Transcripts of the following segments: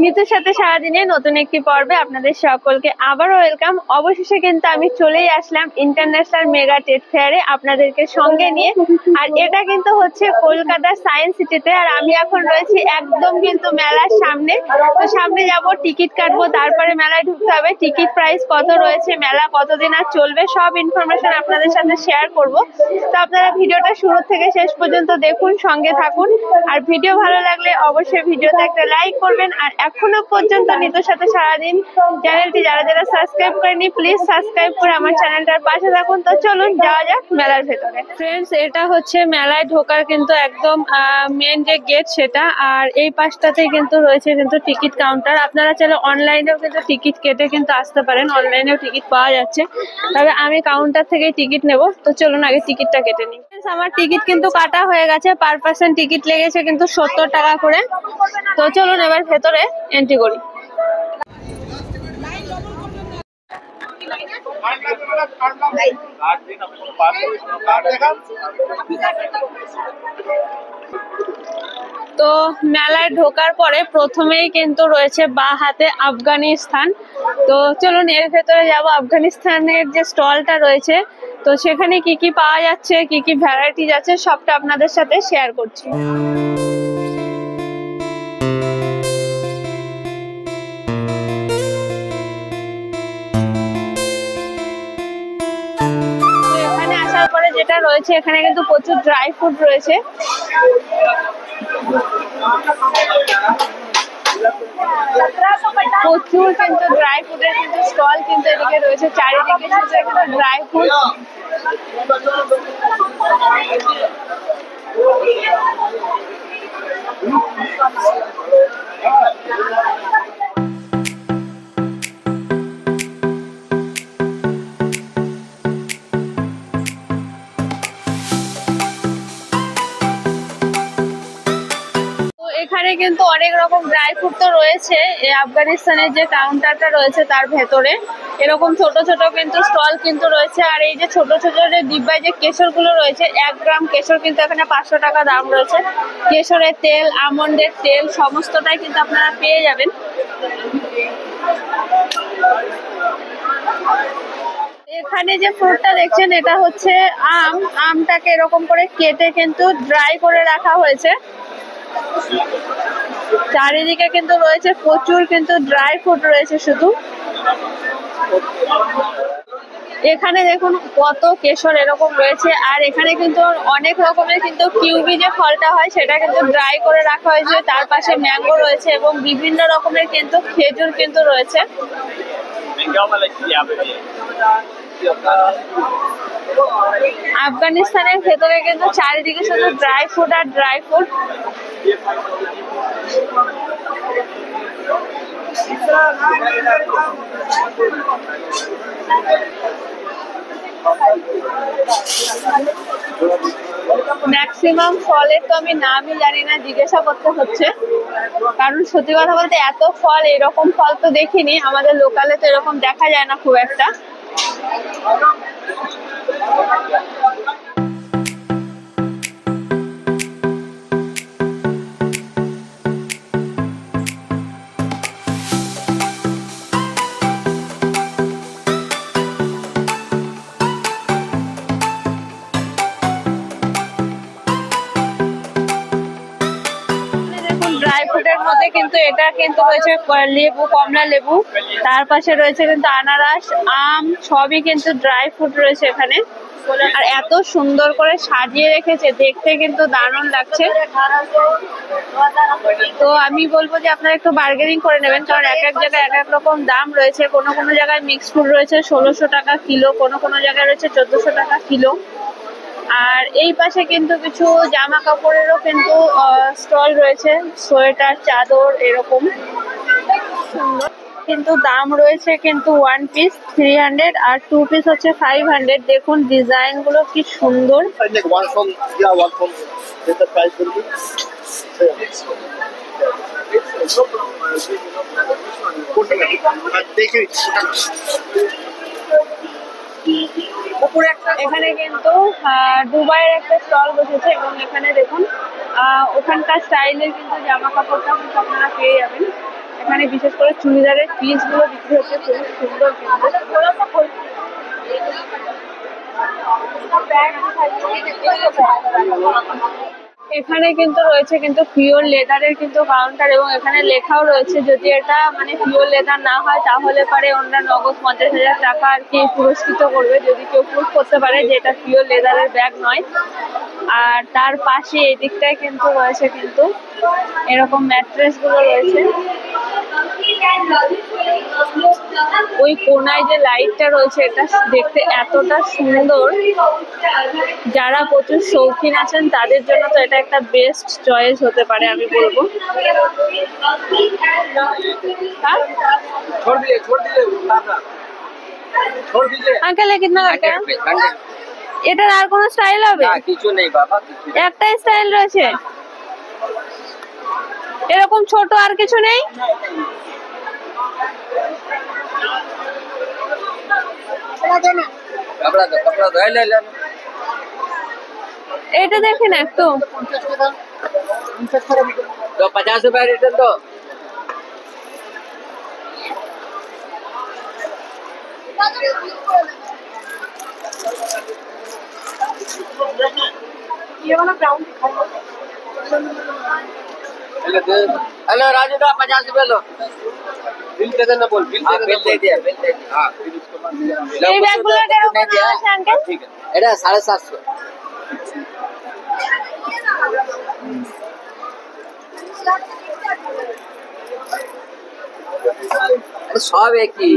মিতুর সাথে সারাদিনে নতুন একটি পর্বে আপনাদের সকলকে আবারও ওয়েলকাম। অবশেষে কিন্তু আমি চলেই আসলাম ইন্টারন্যাশনাল মেগা ট্রেড ফেয়ারে আপনাদেরকে সঙ্গে নিয়ে। আর এটা কিন্তু হচ্ছে কলকাতার সায়েন্স সিটিতে, আর আমি এখন রয়েছি একদম কিন্তু মেলার সামনে। তো সামনে যাব, টিকিট কাটবো, তারপরে মেলায় ঢুকতে হবে। টিকিট প্রাইস কত রয়েছে, মেলা কতদিন আর চলবে, সব ইনফরমেশন আপনাদের সাথে শেয়ার করব। তো আপনারা ভিডিওটা শুরু থেকে শেষ পর্যন্ত দেখুন, সঙ্গে থাকুন। আর ভিডিও ভালো লাগলে অবশ্যই ভিডিওতে একটা লাইক করবেন। আর এখনো পর্যন্ত নিতুর সাথে সারাদিন চ্যানেলটি যারা যারা সাবস্ক্রাইব করেনি, প্লিজ সাবস্ক্রাইব করে আমার চ্যানেলটার পাশে থাকুন। তো চলুন যাওয়া যাক মেলার ভেতরে। ফ্রেন্ডস, এটা হচ্ছে মেলায় ঢোকার কিন্তু একদম মেন যে গেট সেটা। আর এই পাশটাতেই কিন্তু রয়েছে কিন্তু টিকিট কাউন্টার। আপনারা চাইলে অনলাইনেও কিন্তু টিকিট কেটে কিন্তু আসতে পারেন, অনলাইনেও টিকিট পাওয়া যাচ্ছে। তবে আমি কাউন্টার থেকেই টিকিট নেব। তো চলুন আগে টিকিটটা কেটে নিই। আমার টিকিট কিন্তু কাটা হয়ে গেছে, পার পার্সন টিকিট লেগেছে কিন্তু 70 টাকা করে। তো চলুন এবার ভেতরে এন্ট্রি করি। তো মেলায় ঢোকার পরে প্রথমেই কিন্তু রয়েছে বাঁ হাতে আফগানিস্তান। তো চলুন এর ভেতরে যাব। আফগানিস্তানের যে স্টলটা রয়েছে, তো সেখানে কি কি পাওয়া যাচ্ছে, কি কি ভ্যারাইটিজ আছে, সবটা আপনাদের সাথে শেয়ার করছি। এখানে আসার পরে যেটা রয়েছে, এখানে কিন্তু প্রচুর ড্রাই ফ্রুট রয়েছে। প্রচুর কিন্তু ড্রাই ফ্রুটের কিন্তু স্টল কিন্তু এদিকে রয়েছে, চারিদিকে শুধু কিন্তু ড্রাই ফ্রুট। এখানে কিন্তু অনেক রকম ড্রাই ফ্রুট তো রয়েছে। এই আফগানিস্তানের যে কাউন্টারটা রয়েছে তার ভেতরে এরকম ছোট ছোট কিন্তু স্টল কিন্তু রয়েছে। আর এই যে ছোট ছোট যে ডিব্বায় যে কেশর গুলো রয়েছে, 1 গ্রাম কেশর কিন্তু এখানে 500 টাকা দাম রয়েছে। কেশরের তেল, আমন্ডের তেল সমস্তটাই কিন্তু আপনারা পেয়ে যাবেন। এখানে যে ফ্রুটটা দেখছেন, এটা হচ্ছে আম। আমটাকে এরকম করে কেটে কিন্তু ড্রাই করে রাখা হয়েছে। চারিদিকে কিন্তু রয়েছে প্রচুর কিন্তু ড্রাই ফ্রুট রয়েছে শুধু। এখানে দেখুন কত কেশর এরকম রয়েছে। আর এখানে কিন্তু অনেক রকমের কিন্তু কিউবি যে ফলটা হয় সেটা কিন্তু ড্রাই করে রাখা হয়েছে। তার পাশে ম্যাঙ্গো রয়েছে এবং বিভিন্ন রকমের কিন্তু খেজুর কিন্তু রয়েছে। আফগানিস্তানের ভেতরে কিন্তু চারিদিকে শুধু ড্রাই ফ্রুট আর ড্রাই ফ্রুট। ম্যাক্সিমাম ফলের তো আমি নামই জানি না, জিজ্ঞাসা করতে হচ্ছে। কারণ সত্যি কথা বলতে এত ফল, এরকম ফল তো দেখিনি। আমাদের লোকালে তো এরকম দেখা যায় না খুব একটা। ড্রাই ফ্রুটের মধ্যে কিন্তু এটা কিন্তু রয়েছে লেবু, কমলা লেবু, তার পাশে রয়েছে কিন্তু আনারস, আম, সবই কিন্তু ড্রাই ফ্রুট রয়েছে এখানে। আর এত সুন্দর করে সাজিয়ে রেখেছে, দেখতে কিন্তু দারুণ লাগছে। তো আমি বলবো যে আপনারা একটু বার্গেনিং করে নেবেন, কারণ এক এক জায়গায় এক এক রকম দাম রয়েছে। কোনো কোনো জায়গায় মিক্স ফ্রুট রয়েছে 1600 টাকা কিলো, কোনো কোনো জায়গায় রয়েছে 1400 টাকা কিলো। আর এই পাশে কিন্তু কিছু জামা কাপড়েরও কিন্তু স্টল রয়েছে, সোয়েটার, চাদর এরকম সুন্দর কিন্তু দাম রয়েছে কিন্তু 1 পিস 300 আর 2 পিস হচ্ছে 500। দেখুন ডিজাইন গুলো কি সুন্দর। এখানে কিন্তু দুবাইয়ের একটা স্টল বসেছে এবং এখানে দেখুন ওখানকার স্টাইলের কিন্তু জামা কাপড়টা কিন্তু আপনারা পেয়ে যাবেন। এখানে বিশেষ করে চুড়িদারের পিস গুলো বিক্রি হচ্ছে, খুব সুন্দর কিন্তু। এখানে কিন্তু রয়েছে কিন্তু পিওর লেদারের কিন্তু কাউন্টার এবং এখানে লেখাও রয়েছে যদি এটা মানে পিওর লেদার না হয় তাহলে পরে ওনারা নগদ 50,000 টাকা আর কি পুরস্কৃত করবে যদি কেউ প্রুফ করতে পারে যে এটা পিওর লেদারের ব্যাগ নয়। আর তার পাশে এই দিকটায় কিন্তু রয়েছে কিন্তু এরকম ম্যাট্রেস গুলো রয়েছে। ওই কোনায় যে লাইটটা রয়েছে এটা দেখতে এতটা সুন্দর, যারা প্রচুর শৌখিন আছেন তাদের জন্য তো এটা একটা বেস্ট চয়েস হতে পারে আমি বলবো। আঙ্কেল কিতনা কাটে? এটার আর কোনো স্টাইল হবে? কিছু নেই বাবা, একটাই স্টাইল রয়েছে, এরকম ছোট আর কিছু নেই? এটা দেখেন একটু 50 रुपए रिटर्न दो। ये वाला ब्राउन हेलो राजू दा 50 रुपए लो। बिल दे देना, बोल बिल दे दिया, बिल दे दिया। हाँ फिर उसके बाद এই ব্যাগগুলো কেমন আছে আঙ্কেল? ठीक है, এটা 750। সব একই।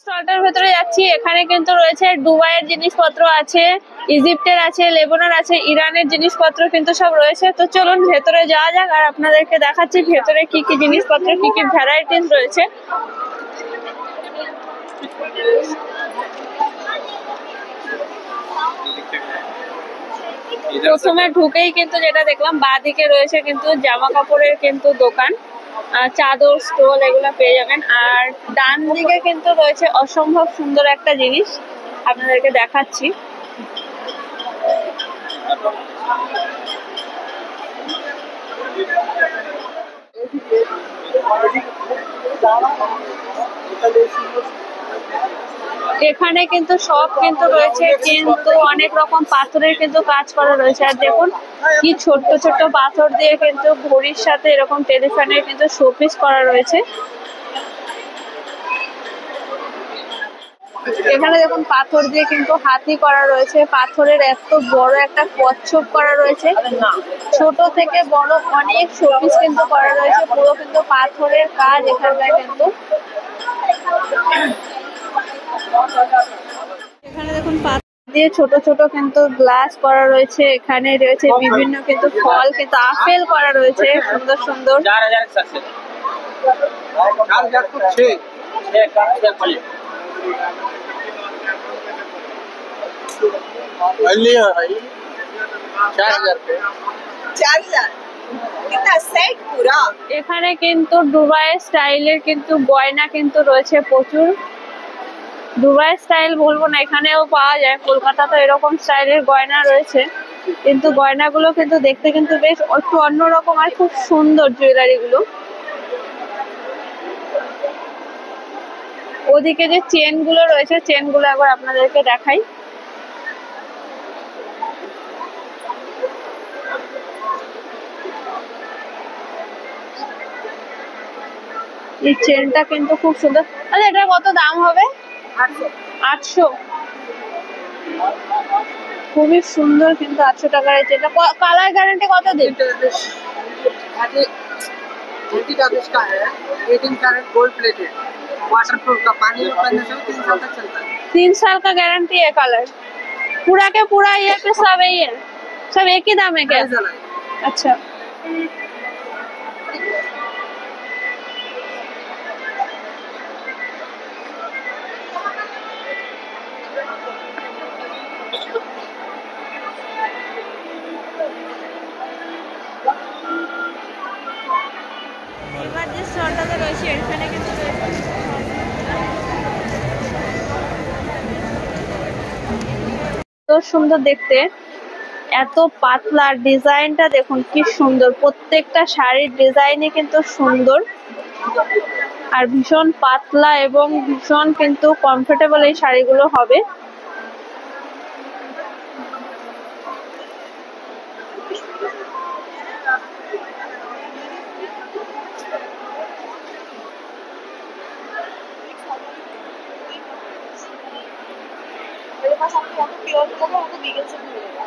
স্টলটার ভেতরে যাচ্ছি, এখানে কিন্তু রয়েছে দুবাইয়ের জিনিসপত্র আছে, ইজিপ্টের আছে, লেবানন আছে, ইরানের জিনিসপত্র কিন্তু সব রয়েছে। তো চলুন ভেতরে যাওয়া যাক আর আপনাদেরকে দেখাচ্ছি ভেতরে কি কি জিনিসপত্র, কি কি ভ্যারাইটিস রয়েছে। প্রথমে ঢুকেই কিন্তু যেটা দেখলাম বাঁদিকে রয়েছে কিন্তু জামা কাপড়ের কিন্তু দোকান, চাদর, স্টোল এগুলো পেয়ে যাবেন। আর ডান দিকে কিন্তু রয়েছে অসম্ভব সুন্দর একটা জিনিস, আপনাদেরকে দেখাচ্ছি। এখানে কিন্তু সব কিন্তু রয়েছে কিন্তু অনেক রকম পাথরের কিন্তু কাজ করা রয়েছে। আর দেখুন কি ছোট্ট ছোট্ট পাথর দিয়ে কিন্তু ঘড়ির সাথে এরকম টেলিফোনের কিন্তু শোপিস করা রয়েছে। এখানে দেখুন পাথর দিয়ে কিন্তু হাতি করা রয়েছে, পাথরের এত বড় একটা কচ্ছপ করা রয়েছে, ছোট থেকে বড় অনেক শোপিস কিন্তু করা রয়েছে, পুরো কিন্তু পাথরের কাজ এখানটায় কিন্তু। এখানে দেখুন পাথর দিয়ে ছোট ছোট কিন্তু গ্লাস করা রয়েছে, এখানে রয়েছে বিভিন্ন কিন্তু ফল কিন্তু আপেল করা রয়েছে সুন্দর সুন্দর। এখানে কিন্তু দুবাই স্টাইলের কিন্তু গয়না কিন্তু রয়েছে প্রচুর। দুবাই স্টাইল বলবো না, এখানেও পাওয়া যায়, কলকাতা তো এরকম স্টাইলের গয়না রয়েছে কিন্তু গয়নাগুলো কিন্তু দেখতে কিন্তু বেশ একটু অন্যরকম আর খুব সুন্দর জুয়েলারি গুলো। ওদিকে যে চেন গুলো রয়েছে চেন গুলো একবার আপনাদেরকে দেখাই। এই চেনটা কিন্তু খুব সুন্দর। আচ্ছা এটা কত দাম হবে? 800। খুবই সুন্দর কিন্তু 800 টাকার এই চেনটা। কালার গ্যারান্টি কত দিন? 20 का है, 18 कैरेट गोल्ड प्लेटेड, वाटरप्रूफ का, पानी में पहनने से 3 साल तक चलता है। 3 साल का गारंटी है। कलर पूरा के पूरा ये पे सब यही है, सब एक ही दाम है क्या? अच्छा এবার যে স্টলটাতে রয়েছে এখানে কিন্তু সুন্দর দেখতে, এত পাতলা। ডিজাইনটা দেখুন কি সুন্দর, প্রত্যেকটা শাড়ির ডিজাইনই কিন্তু সুন্দর আর ভীষণ পাতলা এবং ভীষণ কিন্তু কমফোর্টেবল এই শাড়িগুলো হবে। मेरे पास आपको यहाँ पे प्योर मिलेगा, यहाँ पे वीगन से भी मिलेगा।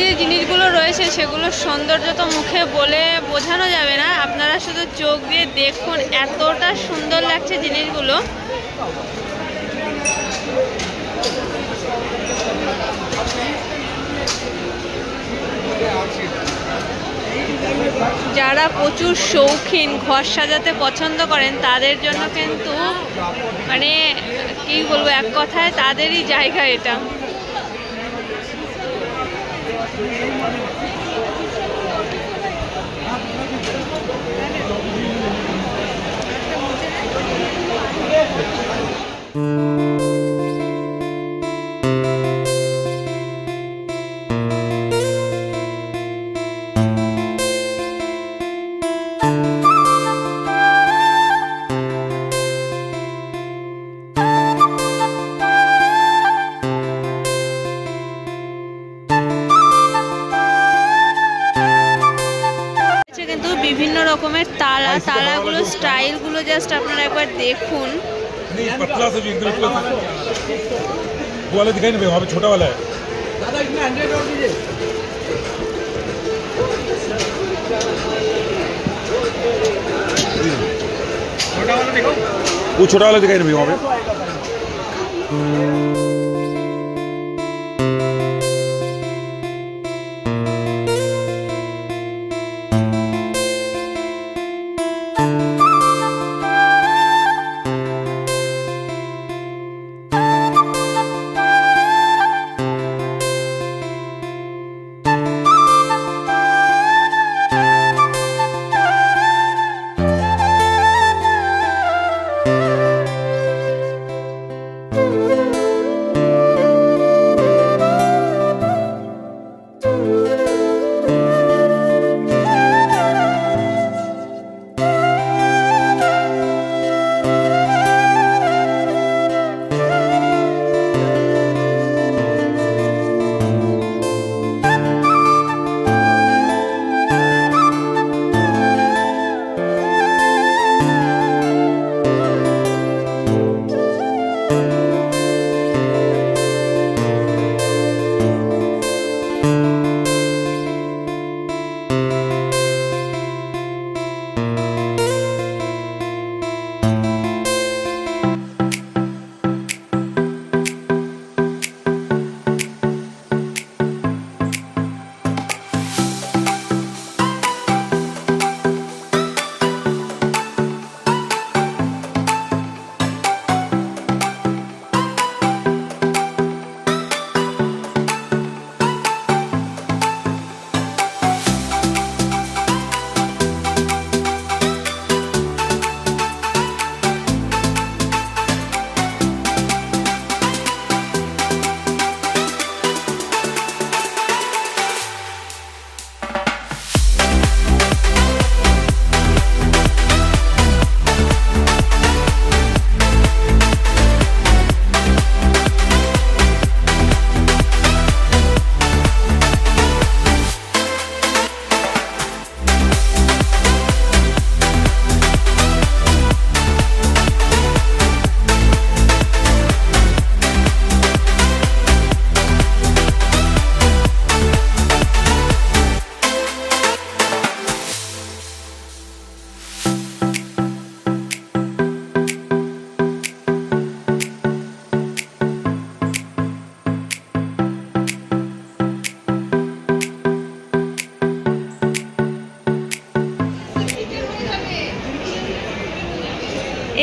যে জিনিসগুলো রয়েছে সেগুলোর সৌন্দর্য তো মুখে বলে বোঝানো যাবে না, আপনারা শুধু চোখ দিয়ে দেখুন, এতটা সুন্দর লাগছে জিনিসগুলো। যারা প্রচুর শৌখিন, ঘর সাজাতে পছন্দ করেন, তাদের জন্য কিন্তু মানে কি বলবো, এক কথায় তাদেরই জায়গা এটা। কিন্তু বিভিন্ন রকমের তালা, তালাগুলো স্টাইলগুলো জাস্ট আপনারা একবার দেখুন। पतला से जो एकदम पतला था वो वाला दिखाई नहीं, वहाँ पे छोटा वाला है। दादा इसमें 100 और दीजिए। छोटा वाला देखो, वो छोटा वाला दिखाई नहीं वहाँ पे।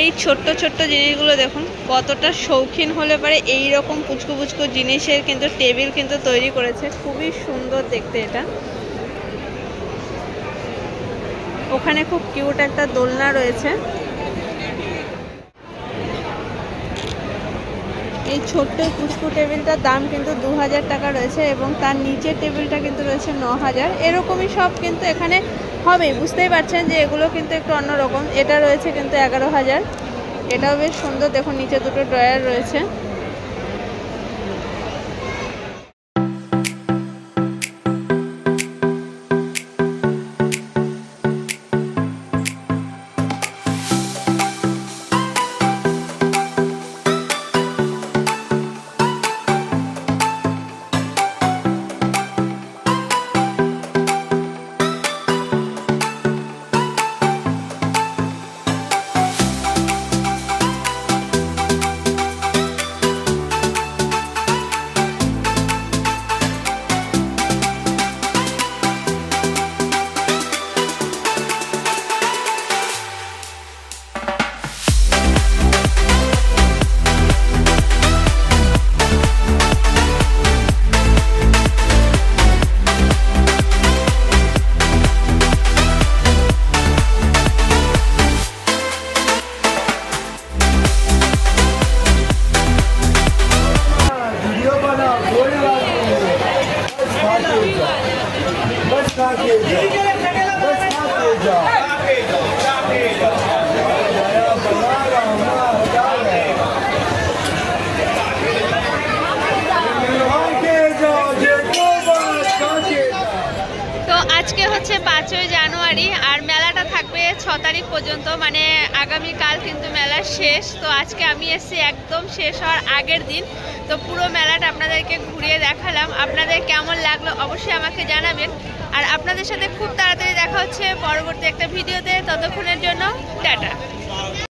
এই ছোট্ট ছোট্ট জিনিসগুলো দেখুন, কতটা শৌখিন হলে পারে এই রকম পুচকু পুচকু জিনিসের কিন্তু টেবিল কিন্তু তৈরি করেছে। খুবই সুন্দর দেখতে এটা। ওখানে খুব কিউট একটা দোলনা রয়েছে। এই ছোট্ট পুচকু টেবিলটার দাম কিন্তু 2000 টাকা রয়েছে এবং তার নিচের টেবিলটা কিন্তু রয়েছে 9000। এরকমই সব কিন্তু এখানে হবে, বুঝতেই পারছেন যে এগুলো কিন্তু একটু অন্যরকম। এটা রয়েছে কিন্তু 11000। এটাও বেশ সুন্দর, দেখুন নিচে দুটো ড্রয়ার রয়েছে। আজকে হচ্ছে 5ই জানুয়ারি আর মেলাটা থাকবে 6 তারিখ পর্যন্ত, মানে আগামীকাল কিন্তু মেলা শেষ। তো আজকে আমি এসেছি একদম শেষ হওয়ার আগের দিন। তো পুরো মেলাটা আপনাদেরকে ঘুরিয়ে দেখালাম। আপনাদের কেমন লাগলো অবশ্যই আমাকে জানাবেন। আর আপনাদের সাথে খুব তাড়াতাড়ি দেখা হচ্ছে পরবর্তী একটা ভিডিওতে। ততক্ষণের জন্য টাটা।